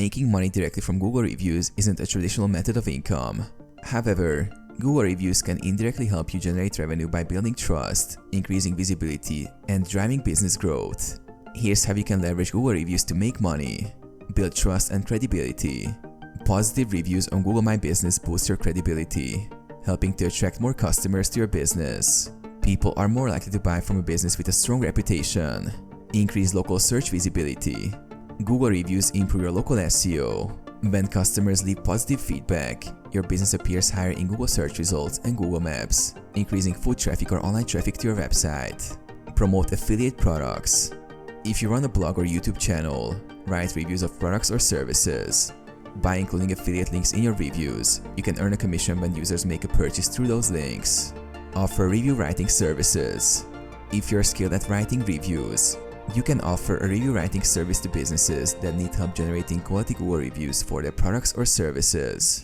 Making money directly from Google reviews isn't a traditional method of income. However, Google reviews can indirectly help you generate revenue by building trust, increasing visibility, and driving business growth. Here's how you can leverage Google reviews to make money. Build trust and credibility. Positive reviews on Google My Business boost your credibility, helping to attract more customers to your business. People are more likely to buy from a business with a strong reputation. Increase local search visibility. Google reviews improve your local SEO. When customers leave positive feedback, your business appears higher in Google search results and Google Maps, increasing foot traffic or online traffic to your website. Promote affiliate products. If you run a blog or YouTube channel, write reviews of products or services. By including affiliate links in your reviews, you can earn a commission when users make a purchase through those links. Offer review writing services. If you're skilled at writing reviews, you can offer a review writing service to businesses that need help generating quality Google reviews for their products or services.